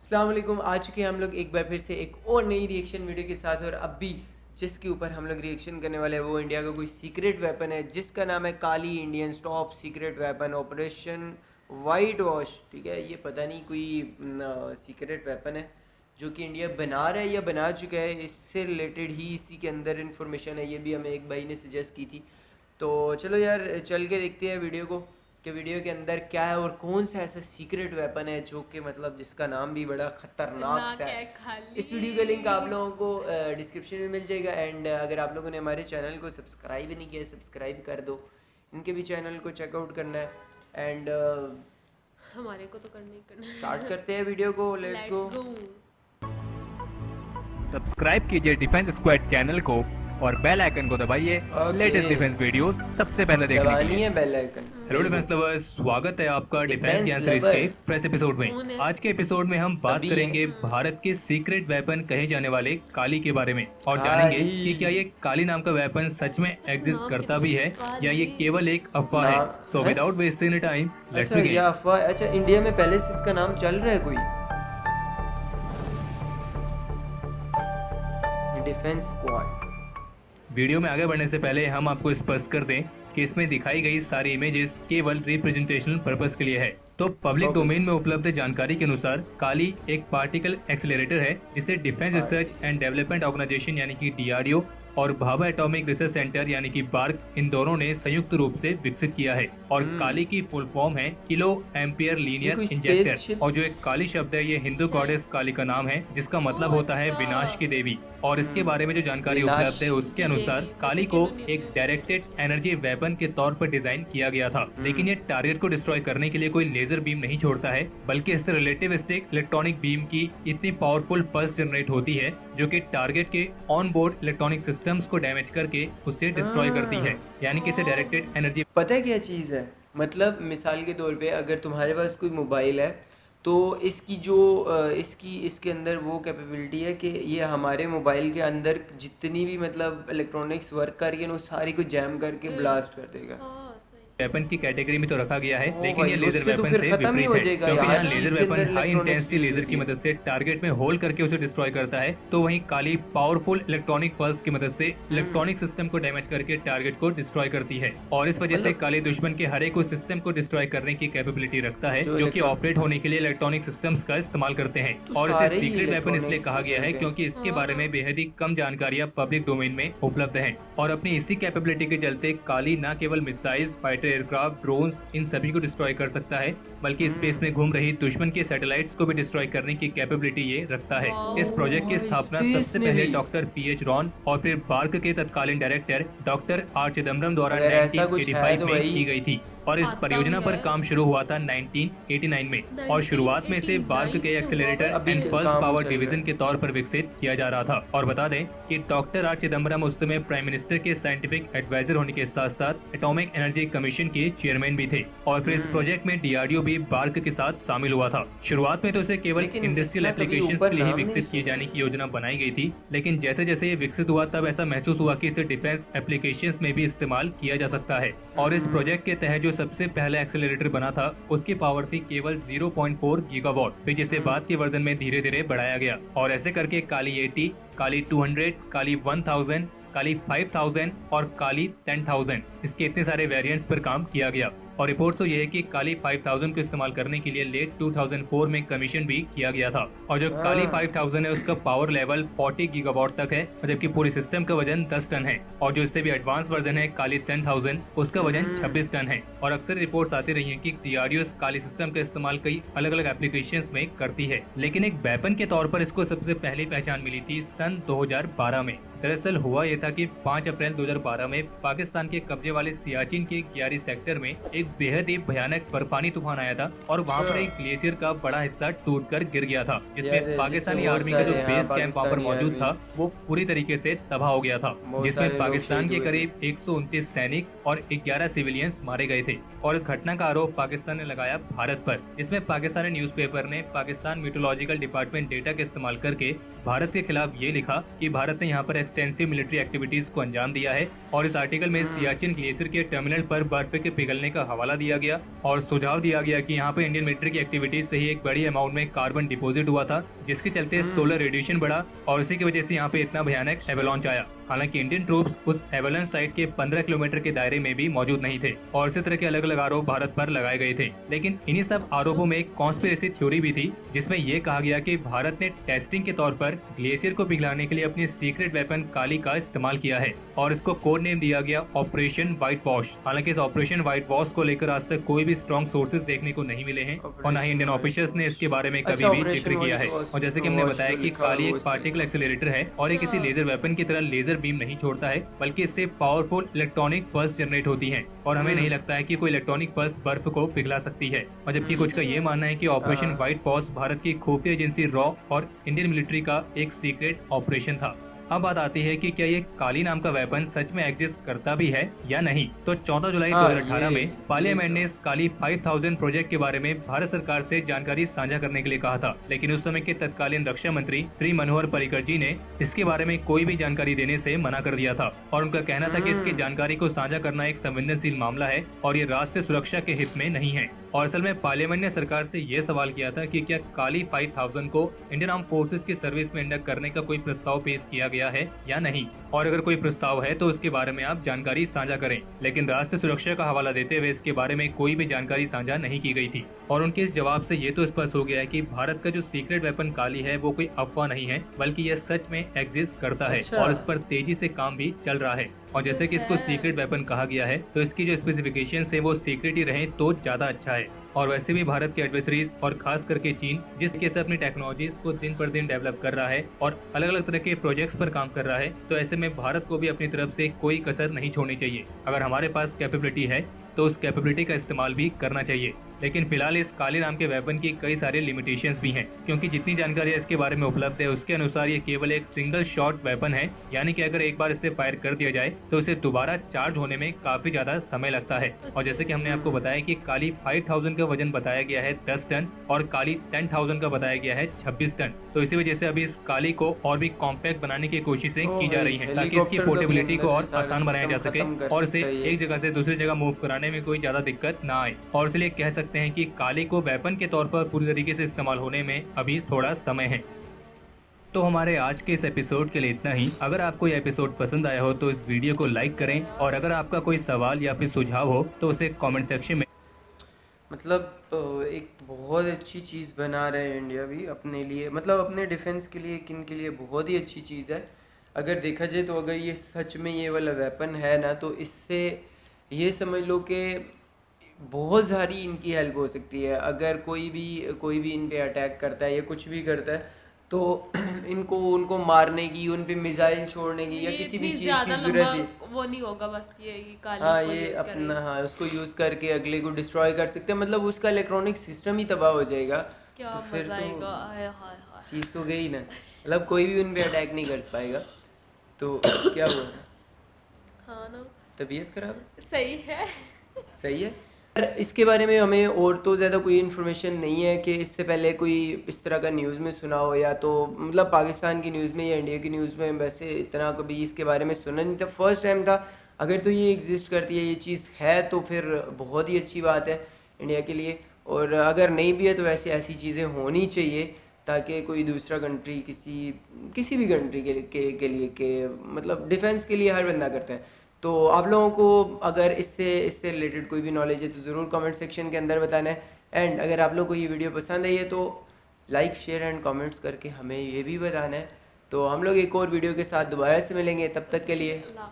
अस्सलाम वालेकुम। आ चुके हैं हम लोग एक बार फिर से एक और नई रिएक्शन वीडियो के साथ। और अभी जिसके ऊपर हम लोग रिएक्शन करने वाले हैं वो इंडिया का कोई सीक्रेट वेपन है जिसका नाम है Kali Indian top secret weapon operation white wash. ठीक है, ये पता नहीं कोई सीक्रेट वेपन है जो कि इंडिया बना रहा है या बना चुका है। इससे रिलेटेड ही इसी के अंदर इन्फॉर्मेशन है। ये भी हमें एक भाई ने सजेस्ट की थी। तो चलो यार चल के देखते हैं वीडियो को कि वीडियो के अंदर क्या है और कौन सा ऐसा सीक्रेट वेपन है जो कि मतलब जिसका नाम भी बड़ा खतरनाक सा है। इस वीडियो का लिंक आप लोगों को डिस्क्रिप्शन में मिल जाएगा। एंड अगर आप लोगों ने हमारे चैनल को सब्सक्राइब नहीं किया सब्सक्राइब कर दो। इनके भी चैनल को चेकआउट करना है। एंड हमारे को तो करना ही करना है। स्टार्ट करते हैं वीडियो को। Let's go. सब्सक्राइब कीजिए डिफेंस स्क्वाड चैनल को और बेल आइकन को दबाइए लेटेस्ट डिफेंस वीडियोस सबसे पहले देखने के दबानी लिए। है bell icon. Hello defence lovers, स्वागत है आपका डिफेंस ज्ञान सीरीज के फ्रेश एपिसोड में। आज के एपिसोड में हम बात करेंगे भारत के सीक्रेट वेपन कहे जाने वाले काली के बारे में और जानेंगे कि क्या ये काली नाम का वेपन सच में एग्जिस्ट करता भी है या ये केवल एक अफवाह है। So without wasting time let's अच्छा ये बिगिन। अफवाह। अच्छा इंडिया में पहले से इसका नाम चल रहा है कोई डिफेंस स्क्वाड। वीडियो में आगे बढ़ने से पहले हम आपको स्पष्ट कर दें कि इसमें दिखाई गई सारी इमेजेस केवल रिप्रेजेंटेशनल पर्पस के लिए है। तो पब्लिक डोमेन में उपलब्ध जानकारी के अनुसार काली एक पार्टिकल एक्सेलरेटर है जिसे defence research and development organisation यानी कि DRDO और भाभा एटॉमिक रिसर्च सेंटर यानी कि बार्क इन दोनों ने संयुक्त रूप से विकसित किया है। और काली की फुल फॉर्म है किलो एम्पियर लीनियर इंजेक्टर। और जो एक काली शब्द है ये हिंदू गॉडेस काली का नाम है जिसका मतलब होता है विनाश की देवी। और इसके बारे में जो जानकारी उपलब्ध है उसके अनुसार काली को एक डायरेक्टेड एनर्जी वेपन के तौर पर डिजाइन किया गया था, लेकिन ये टारगेट को डिस्ट्रॉय करने के लिए कोई लेजर बीम नहीं छोड़ता है, बल्कि इससे रिलेटिविस्टिक इलेक्ट्रॉनिक बीम की इतनी पावरफुल पल्स जनरेट होती है जो कि टारगेट के ऑन बोर्ड इलेक्ट्रॉनिक सिस्टम्स को डैमेज करके उसे डिस्ट्रॉय करती है। यानी कि इसे डायरेक्टेड एनर्जी। पता है क्या चीज़ है? मतलब मिसाल के तौर पे अगर तुम्हारे पास कोई मोबाइल है तो इसकी जो इसके अंदर वो कैपेबिलिटी है कि ये हमारे मोबाइल के अंदर जितनी भी मतलब इलेक्ट्रॉनिक्स वर्क कर रही है ना वो सारी को जैम करके ब्लास्ट कर देगा। वेपन की कैटेगरी में तो रखा गया है, लेकिन ये भाई, लेजर उससे तो वेपन फिर से खत्म ही विपरीत हो है, जाएगा क्योंकि यार। यहाँ लेजर चीज़ के वेपन अंदर हाई इंटेंसिटी electronics लेजर की मदद से टारगेट में होल्ड करके उसे डिस्ट्रॉय करता है, तो वहीं काली पावरफुल इलेक्ट्रॉनिक पल्स की मदद से इलेक्ट्रॉनिक सिस्टम को डैमेज करके टारगेट को डिस्ट्रॉय करती है। और इस वजह से काली दुश्मन के हर एक सिस्टम को डिस्ट्रॉय करने की कैपेबिलिटी रखता है जो कि ऑपरेट होने के लिए इलेक्ट्रॉनिक सिस्टम्स का इस्तेमाल करते हैं। और इसे सीक्रेट वेपन इसलिए कहा गया है क्योंकि इसके बारे में बेहद ही कम जानकारियां पब्लिक डोमेन में उपलब्ध हैं। और अपनी इसी कैपेबिलिटी के चलते काली न केवल मिसाइल्स, फाइटर एयरक्राफ्ट, ड्रोन्स इन सभी को डिस्ट्रॉय कर सकता है, बल्कि स्पेस में घूम रही दुश्मन के सैटेलाइट्स को भी डिस्ट्रॉय करने की कैपेबिलिटी ये रखता है। इस प्रोजेक्ट की स्थापना सबसे पहले डॉक्टर PH रॉन और फिर बार्क के तत्कालीन डायरेक्टर डॉक्टर R चिदम्बरम द्वारा 1985 में की गई थी। और इस परियोजना पर काम शुरू हुआ था 1989 में और शुरुआत में इसे बार्क के accelerator and pulse power division के तौर पर विकसित किया जा रहा था। और बता दें कि डॉक्टर R चिदम्बरम उस समय प्राइम मिनिस्टर के साइंटिफिक एडवाइजर होने के साथ साथ एटॉमिक एनर्जी कमीशन के चेयरमैन भी थे। और फिर इस प्रोजेक्ट में DRDO भी बार्क के साथ शामिल हुआ था। शुरुआत में तो इसे केवल इंडस्ट्रियल एप्लीकेशंस के लिए ही विकसित किए जाने की योजना बनाई गई थी, लेकिन जैसे जैसे ये विकसित हुआ तब ऐसा महसूस हुआ कि इसे डिफेंस एप्लीकेशंस में भी इस्तेमाल किया जा सकता है। और इस प्रोजेक्ट के तहत जो सबसे पहला एक्सेलरेटर बना था उसकी पावर थी केवल 0.4 गीगावाट, फिर जिसे बाद के वर्जन में धीरे धीरे बढ़ाया गया। और ऐसे करके काली 80, काली 200, काली 1000, काली 5000 और काली 10000 इसके इतने सारे वेरिएंट्स पर काम किया गया। और रिपोर्ट तो यह है कि काली 5000 को इस्तेमाल करने के लिए लेट 2004 में कमीशन भी किया गया था। और जो काली 5000 है उसका पावर लेवल 40 गीगावाट तक है, जबकि पूरी सिस्टम का वजन 10 टन है। और जो इससे भी एडवांस वर्जन है काली 10000 उसका वजन 26 टन है। और अक्सर रिपोर्ट्स आती रही हैं कि DRDO इस काली सिस्टम का इस्तेमाल कई अलग अलग एप्लीकेशंस में करती है, लेकिन एक वेपन के तौर पर इसको सबसे पहले पहचान मिली थी सन 2012 में। दरअसल हुआ यह था कि 5 अप्रैल 2012 में पाकिस्तान के कब्जे वाले सियाचिन के ग्यारी सेक्टर में एक बेहद ही भयानक बर्फानी तूफान आया था और वहाँ पर एक ग्लेशियर का बड़ा हिस्सा टूटकर गिर गया था, जिसमें पाकिस्तानी आर्मी का जो बेस कैंप वहाँ पर मौजूद था वो पूरी तरीके से तबाह हो गया था, जिसमें पाकिस्तान के करीब 129 सैनिक और 11 सिविलियंस मारे गए थे। और इस घटना का आरोप पाकिस्तान ने लगाया भारत पर, जिसमें पाकिस्तानी न्यूज़पेपर ने पाकिस्तान मीटोलॉजिकल डिपार्टमेंट डेटा के इस्तेमाल करके भारत के खिलाफ ये लिखा कि भारत ने यहाँ पर एक्सटेंसिव मिलिट्री एक्टिविटीज को अंजाम दिया है। और इस आर्टिकल में सियाचिन ग्लेशियर के टर्मिनल पर बर्फ के पिघलने का हवाला दिया गया और सुझाव दिया गया कि यहाँ पे इंडियन मिलिट्री की एक्टिविटीज से ही एक बड़ी अमाउंट में कार्बन डिपॉजिट हुआ था, जिसके चलते सोलर रेडिएशन बढ़ा और इसी की वजह से यहाँ पे इतना भयानक एवलांच आया। हालांकि इंडियन ट्रूप्स उस एवलांच साइट के 15 किलोमीटर के दायरे में भी मौजूद नहीं थे और इसी तरह के अलग अलग आरोप भारत पर लगाए गए थे। लेकिन इन्हीं सब आरोपों में एक कॉन्स्पिरेसी थ्योरी भी थी, जिसमें यह कहा गया कि भारत ने टेस्टिंग के तौर पर ग्लेशियर को पिघलाने के लिए अपनी सीक्रेट वेपन काली का इस्तेमाल किया है और इसको कोड नेम दिया गया ऑपरेशन व्हाइट वॉश। हालांकि इस ऑपरेशन व्हाइट वॉश को लेकर आज तक कोई भी स्ट्रॉन्ग सोर्सेज देखने को नहीं मिले हैं और न ही इंडियन ऑफिशियल्स ने इसके बारे में कभी भी जिक्र किया है। और जैसे कि हमने बताया कि काली एक पार्टिकल एक्सेलरेटर है और ये किसी लेजर वेपन की तरह लेजर बीम नहीं छोड़ता है, बल्कि इससे पावरफुल इलेक्ट्रॉनिक पल्स जनरेट होती हैं और हमें नहीं लगता है कि कोई इलेक्ट्रॉनिक पल्स बर्फ को पिघला सकती है। और जबकि कुछ का ये मानना है कि ऑपरेशन व्हाइट वॉश भारत की खुफिया एजेंसी रॉ और इंडियन मिलिट्री का एक सीक्रेट ऑपरेशन था। अब बात आती है कि क्या ये काली नाम का वेपन सच में एग्जिस्ट करता भी है या नहीं। तो 14 जुलाई 2018 में पार्लियामेंट ने इस काली 5000 प्रोजेक्ट के बारे में भारत सरकार से जानकारी साझा करने के लिए कहा था, लेकिन उस समय के तत्कालीन रक्षा मंत्री श्री मनोहर पर्रिकर जी ने इसके बारे में कोई भी जानकारी देने से मना कर दिया था और उनका कहना था कि इसकी जानकारी को साझा करना एक संवेदनशील मामला है और ये राष्ट्रीय सुरक्षा के हित में नहीं है। और असल में पार्लियामेंट ने सरकार से ये सवाल किया था कि क्या काली 5000 को इंडियन आर्म फोर्सेस की सर्विस में इंडक्ट करने का कोई प्रस्ताव पेश किया गया है या नहीं, और अगर कोई प्रस्ताव है तो उसके बारे में आप जानकारी साझा करें। लेकिन राष्ट्रीय सुरक्षा का हवाला देते हुए इसके बारे में कोई भी जानकारी साझा नहीं की गई थी और उनके इस जवाब से ये तो स्पष्ट हो गया है कि भारत का जो सीक्रेट वेपन काली है वो कोई अफवाह नहीं है, बल्कि यह सच में एग्जिस्ट करता है और इस पर तेजी से काम भी चल रहा है। और जैसे कि इसको सीक्रेट वेपन कहा गया है तो इसकी जो स्पेसिफिकेशंस है वो सीक्रेट ही रहे तो ज्यादा अच्छा है। और वैसे भी भारत के एडवर्सरीज और खास करके चीन जिस तरीके से अपनी टेक्नोलॉजीज को दिन पर दिन डेवलप कर रहा है और अलग अलग तरह के प्रोजेक्ट्स पर काम कर रहा है, तो ऐसे में भारत को भी अपनी तरफ से कोई कसर नहीं छोड़नी चाहिए। अगर हमारे पास कैपेबिलिटी है तो उस कैपेबिलिटी का इस्तेमाल भी करना चाहिए। लेकिन फिलहाल इस काली नाम के वेपन की कई सारे लिमिटेशंस भी हैं, क्योंकि जितनी जानकारी इसके बारे में उपलब्ध है उसके अनुसार ये केवल एक सिंगल शॉट वेपन है, यानी कि अगर एक बार इसे फायर कर दिया जाए तो इसे दोबारा चार्ज होने में काफी ज्यादा समय लगता है। और जैसे कि हमने आपको बताया कि काली 5000 का वजन बताया गया है 10 टन और काली 10,000 का बताया गया है 26 टन। तो इसी वजह से अभी इस काली को और भी कॉम्पैक्ट बनाने की कोशिशें की जा रही है ताकि इसकी पोर्टेबिलिटी को और आसान बनाया जा सके और इसे एक जगह से दूसरी जगह मूव कराने में कोई ज्यादा दिक्कत ना आए। और इसलिए कह सकते हैं कि काली को वेपन के तौर पर पूरी तरीके से इस्तेमाल होने में अभी थोड़ा समय है। तो हमारे आज के इस एपिसोड के लिए इतना ही। अगर आपको यह एपिसोड पसंद आया हो तो इस वीडियो को लाइक करें और अगर आपका कोई सवाल या फिर सुझाव हो तो उसे कमेंट सेक्शन में। मतलब एक बहुत अच्छी चीज़ बना रहे हैं इंडिया भी अपने लिए, मतलब अपने डिफेंस के लिए, किन के लिए बहुत ही अच्छी चीज़ है अगर देखा जाए तो। अगर ये सच में ये वाला वेपन है ना, तो इससे ये समझ लो कि बहुत सारी इनकी हेल्प हो सकती है। अगर कोई भी इन पे अटैक करता है या कुछ भी करता है तो उनको मारने की, उन पे मिसाइल छोड़ने की या किसी भी चीज़ की जरूरत है वो नहीं होगा, बस ये काली हाँ को ये use अपना करें। हाँ उसको यूज़ करके अगले को डिस्ट्रॉय कर सकते हैं। मतलब उसका इलेक्ट्रॉनिक सिस्टम ही तबाह हो जाएगा। क्या तो फिर मजा तो आएगा, हाय हाय हाय। चीज़ तो गई ना, मतलब कोई भी उन पे अटैक नहीं कर पाएगा। तो क्या हुआ, हाँ ना, तबीयत खराब है? सही है। सही है। पर इसके बारे में हमें और तो ज़्यादा कोई इन्फॉर्मेशन नहीं है कि इससे पहले कोई इस तरह का न्यूज़ में सुना हो, या तो मतलब पाकिस्तान की न्यूज़ में या इंडिया की न्यूज़ में वैसे इतना कभी इसके बारे में सुना नहीं था, फर्स्ट टाइम था। अगर तो ये एग्जिस्ट करती है, ये चीज़ है, तो फिर बहुत ही अच्छी बात है इंडिया के लिए। और अगर नहीं भी है तो वैसे ऐसी चीज़ें होनी चाहिए ताकि कोई दूसरा कंट्री किसी भी कंट्री के लिए के मतलब डिफेंस के लिए हर बंदा करता है। तो आप लोगों को अगर इससे रिलेटेड कोई भी नॉलेज है तो ज़रूर कमेंट सेक्शन के अंदर बताना है। एंड अगर आप लोग को ये वीडियो पसंद आई है तो लाइक शेयर एंड कमेंट्स करके हमें ये भी बताना है। तो हम लोग एक और वीडियो के साथ दोबारा से मिलेंगे, तब तक के लिए अल्लाह।